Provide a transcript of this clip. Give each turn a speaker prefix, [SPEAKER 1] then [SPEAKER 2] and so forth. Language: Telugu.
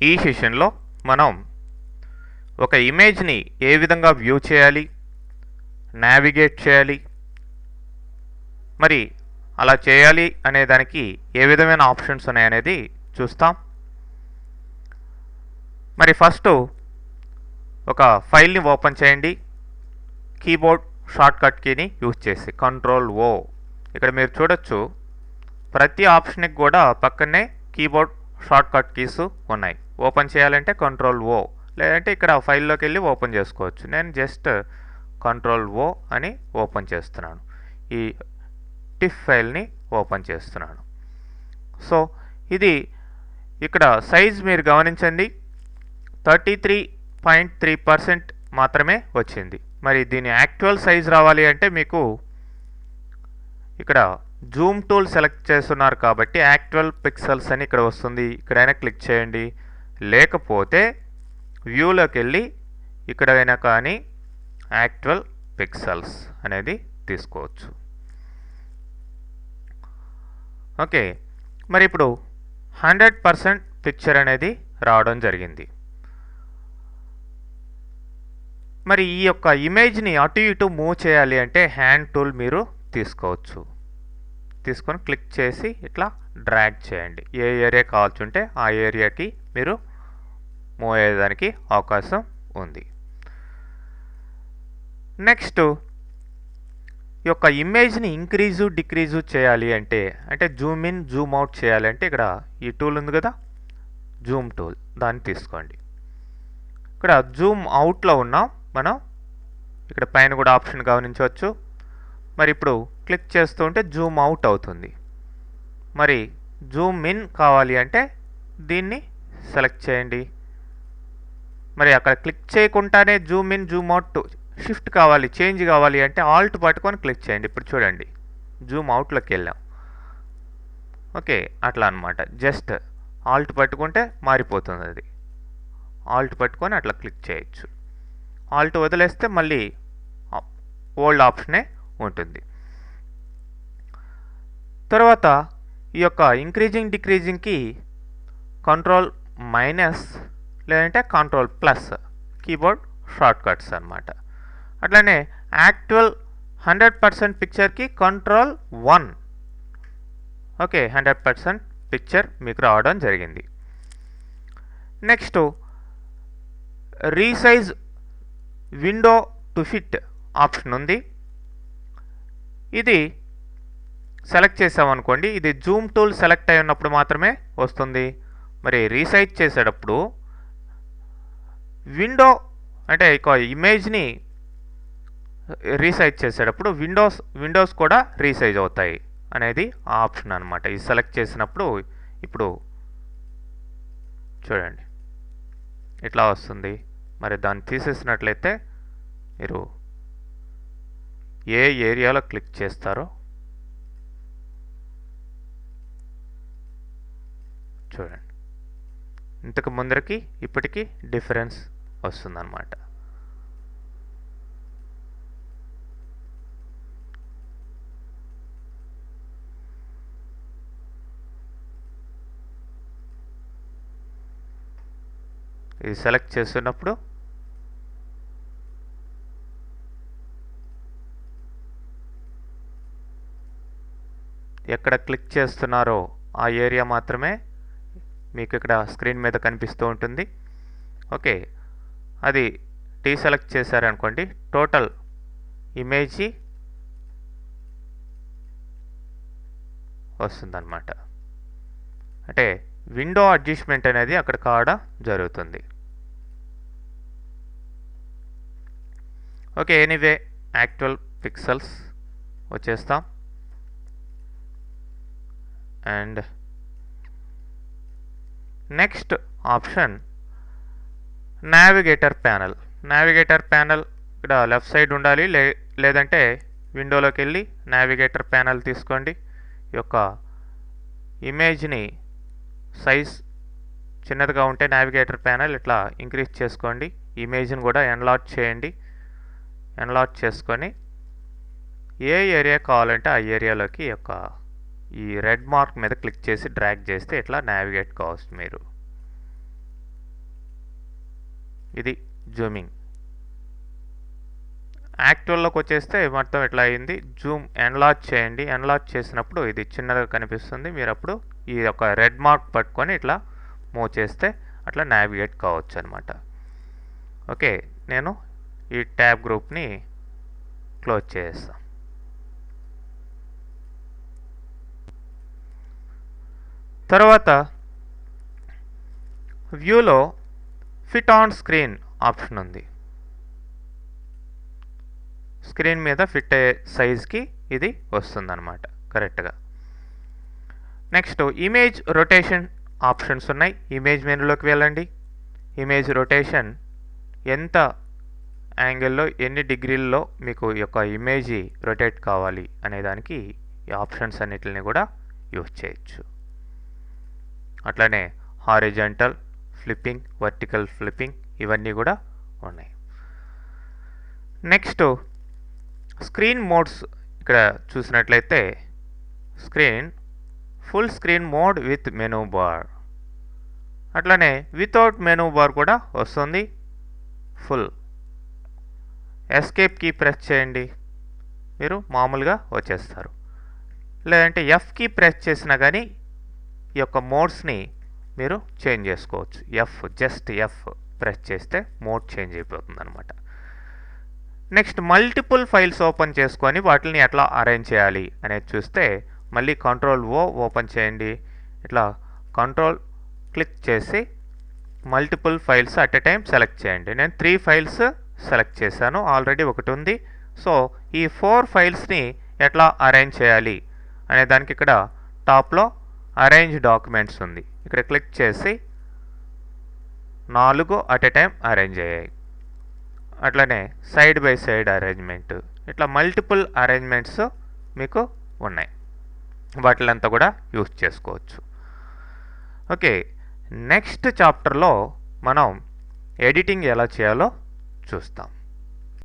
[SPEAKER 1] ఈ సెషన్లో మనం ఒక ఇమేజ్ని ఏ విధంగా వ్యూ చేయాలి, నావిగేట్ చేయాలి, మరి అలా చేయాలి అనే దానికి ఏ విధమైన ఆప్షన్స్ ఉన్నాయనేది చూస్తాం. మరి ఫస్ట్ ఒక ఫైల్ని ఓపెన్ చేయండి. కీబోర్డ్ షార్ట్కట్ కీని యూజ్ చేసి Ctrl+O. ఇక్కడ మీరు చూడొచ్చు ప్రతి ఆప్షన్కి కూడా పక్కనే కీబోర్డ్ షార్ట్కట్ కీస్ ఉన్నాయి. ఓపెన్ చేయాలంటే Ctrl+O, లేదంటే ఇక్కడ ఫైల్లోకి వెళ్ళి ఓపెన్ చేసుకోవచ్చు. నేను జస్ట్ Ctrl+O అని ఓపెన్ చేస్తున్నాను. ఈ టిఫ్ ఫైల్ని ఓపెన్ చేస్తున్నాను. సో ఇది ఇక్కడ సైజ్ మీరు గమనించండి, 33.3% మాత్రమే వచ్చింది. మరి దీని యాక్చువల్ సైజ్ రావాలి అంటే మీకు ఇక్కడ జూమ్ టూల్ సెలెక్ట్ చేస్తున్నారు కాబట్టి యాక్చువల్ పిక్సెల్స్ అని ఇక్కడ వస్తుంది. ఇక్కడైనా క్లిక్ చేయండి, లేకపోతే వ్యూలోకి వెళ్ళి ఇక్కడైనా కానీ యాక్చువల్ పిక్సెల్స్ అనేది తీసుకోవచ్చు. ఓకే, మరి ఇప్పుడు 100% పిక్చర్ అనేది రావడం జరిగింది. మరి ఈ యొక్క ఇమేజ్ని అటు ఇటు మూవ్ చేయాలి అంటే హ్యాండ్ టూల్ మీరు తీసుకోవచ్చు. తీసుకొని క్లిక్ చేసి ఇట్లా డ్రాగ్ చేయండి. ఏ ఏరియా కావాల్సింటే ఆ ఏరియాకి మీరు మూవ్ అయ్యేదానికి అవకాశం ఉంది. నెక్స్ట్ ఈ యొక్క ఇమేజ్ని ఇంక్రీజు డిక్రీజు చేయాలి అంటే జూమ్ ఇన్ జూమ్ అవుట్ చేయాలి అంటే ఇక్కడ ఈ టూల్ ఉంది కదా, జూమ్ టూల్, దాన్ని తీసుకోండి. ఇక్కడ జూమ్ అవుట్లో ఉన్నాం మనం. ఇక్కడ పైన కూడా ఆప్షన్ గమనించవచ్చు. మరి ఇప్పుడు క్లిక్ చేస్తుంటే జూమ్ అవుట్ అవుతుంది. మరి జూమ్ ఇన్ కావాలి అంటే దీన్ని సెలెక్ట్ చేయండి. మరి అక్కడ క్లిక్ చేయకుండానే Zoom in Zoom out shift కావాలి, చేంజ్ కావాలి అంటే ఆల్ట్ పట్టుకొని క్లిక్ చేయండి. ఇప్పుడు చూడండి జూమ్ అవుట్లోకి వెళ్ళాం. ఓకే, అట్లా అనమాట. జస్ట్ ఆల్ట్ పట్టుకుంటే మారిపోతుంది. అది ఆల్ట్ పట్టుకొని అట్లా క్లిక్ చేయొచ్చు. ఆల్ట్ వదిలేస్తే మళ్ళీ ఓల్డ్ ఆప్షనే ఉంటుంది. తర్వాత ఈ యొక్క ఇంక్రీజింగ్ డిక్రీజింగ్కి Ctrl- లేదంటే Ctrl+ కీబోర్డ్ షార్ట్కట్స్ అన్నమాట. అట్లనే యాక్చువల్ 100% పిక్చర్కి Ctrl+1. ఓకే, 100% పిక్చర్ మీకు రావడం జరిగింది. Next resize window to fit option ఉంది. ఇది సెలెక్ట్ చేసామనుకోండి, ఇది జూమ్ టూల్ సెలెక్ట్ అయి ఉన్నప్పుడు మాత్రమే వస్తుంది. మరి రీసైజ్ చేసేటప్పుడు విండో అంటే ఇక ఇమేజ్ని రీసైజ్ చేసేటప్పుడు విండోస్ కూడా రీసైజ్ అవుతాయి అనేది ఆ ఆప్షన్ అనమాట. ఇది సెలెక్ట్ చేసినప్పుడు ఇప్పుడు చూడండి ఇట్లా వస్తుంది. మరి దాన్ని తీసేసినట్లయితే మీరు ఏ ఏరియాలో క్లిక్ చేస్తారో చూడండి, ఇంతకు ముందరికి ఇప్పటికీ డిఫరెన్స్ వస్తుందన్నమాట. ఇది సెలెక్ట్ చేస్తున్నప్పుడు ఎక్కడ క్లిక్ చేస్తున్నారో ఆ ఏరియా మాత్రమే మీకు ఇక్కడ స్క్రీన్ మీద కనిపిస్తూ ఉంటుంది. ఓకే, అది డీసెలెక్ట్ చేశారనుకోండి, టోటల్ ఇమేజ్ వస్తుందన్నమాట. అంటే విండో అడ్జస్ట్మెంట్ అనేది అక్కడ కావడం జరుగుతుంది. ఓకే, ఎనీవే యాక్చువల్ పిక్సెల్స్ వచ్చేస్తాం. And next option navigator panel. Navigator panel ఇక్కడ లెఫ్ట్ సైడ్ ఉండాలి, లేదంటే విండోలోకి వెళ్ళి నావిగేటర్ ప్యానల్ తీసుకోండి. ఈ యొక్క ఇమేజ్ని సైజ్ చిన్నదిగా ఉంటే నావిగేటర్ ప్యానల్ ఇట్లా ఇంక్రీజ్ చేసుకోండి. ఇమేజ్ని కూడా ఎన్లార్జ్ చేయండి. ఎన్లార్జ్ చేసుకొని ఏ ఏరియా కావాలంటే ఆ ఏరియాలోకి ఈ రెడ్ మార్క్ మీద క్లిక్ చేసి డ్రాగ్ చేస్తే ఇట్లా నావిగేట్ కావచ్చు మీరు. ఇది జూమింగ్. యాక్చువల్లోకి వచ్చేస్తే మొత్తం ఇట్లా అయింది. జూమ్ ఎన్లార్జ్ చేయండి. ఎన్లార్జ్ చేసినప్పుడు ఇది చిన్నగా కనిపిస్తుంది. మీరు అప్పుడు ఈ యొక్క రెడ్ మార్క్ పట్టుకొని ఇట్లా మూవ్ చేస్తే అట్లా నావిగేట్ కావచ్చు అనమాట. ఓకే, నేను ఈ ట్యాబ్ గ్రూప్ని క్లోజ్ చేస్తాను. తర్వాత వ్యూలో ఫిట్ ఆన్ స్క్రీన్ ఆప్షన్ ఉంది. స్క్రీన్ మీద ఫిట్ అయ్యే సైజ్కి ఇది వస్తుందన్నమాట కరెక్ట్గా. నెక్స్ట్ ఇమేజ్ రొటేషన్ ఆప్షన్స్ ఉన్నాయి. ఇమేజ్ మెనూలోకి వెళ్ళండి. ఇమేజ్ రొటేషన్ ఎంత యాంగిల్లో ఎన్ని డిగ్రీల్లో మీకు యొక్క ఇమేజ్ రొటేట్ కావాలి అనేదానికి ఈ ఆప్షన్స్ అన్నిటిని కూడా యూజ్ చేయొచ్చు. అట్లనే హారిజాంటల్ ఫ్లిప్పింగ్, వర్టికల్ ఫ్లిప్పింగ్ ఇవన్నీ కూడా ఉన్నాయి. నెక్స్ట్ స్క్రీన్ మోడ్స్ ఇక్కడ చూసినట్లయితే screen full screen mode with menu bar, అట్లనే వితౌట్ మెనూ బార్ కూడా వస్తుంది. ఫుల్ ఎస్కేప్ కీ ప్రెస్ చేయండి, మీరు మామూలుగా వచ్చేస్తారు. లేదంటే ఎఫ్ కీ ప్రెస్ చేసినా కానీ ఈ యొక్క మోడ్స్ని మీరు చేంజ్ చేసుకోవచ్చు. జస్ట్ ఎఫ్ ప్రెస్ చేస్తే మోడ్ చేంజ్ అయిపోతుంది అనమాట. నెక్స్ట్ మల్టిపుల్ ఫైల్స్ ఓపెన్ చేసుకొని వాటిని ఎట్లా అరేంజ్ చేయాలి అనేది చూస్తే మళ్ళీ కంట్రోల్ ఓపెన్ చేయండి. ఇట్లా కంట్రోల్ క్లిక్ చేసి multiple files at a time select చేయండి. నేను 3 ఫైల్స్ సెలెక్ట్ చేశాను, ఆల్రెడీ ఒకటి ఉంది. సో ఈ 4 ఫైల్స్ని ఎట్లా అరేంజ్ చేయాలి అనే దానికి ఇక్కడ టాప్లో అరేంజ్ డాక్యుమెంట్స్ ఉంది. ఇక్కడ క్లిక్ చేసి 4 అట్ ఎ టైం అరేంజ్ అయ్యాయి. అట్లనే సైడ్ బై సైడ్ అరేంజ్మెంట్, ఇట్లా మల్టిపుల్ అరేంజ్మెంట్స్ మీకు ఉన్నాయి. వాటిలంతా కూడా యూజ్ చేసుకోవచ్చు. ఓకే, నెక్స్ట్ చాప్టర్లో మనం ఎడిటింగ్ ఎలా చేయాలో చూస్తాం.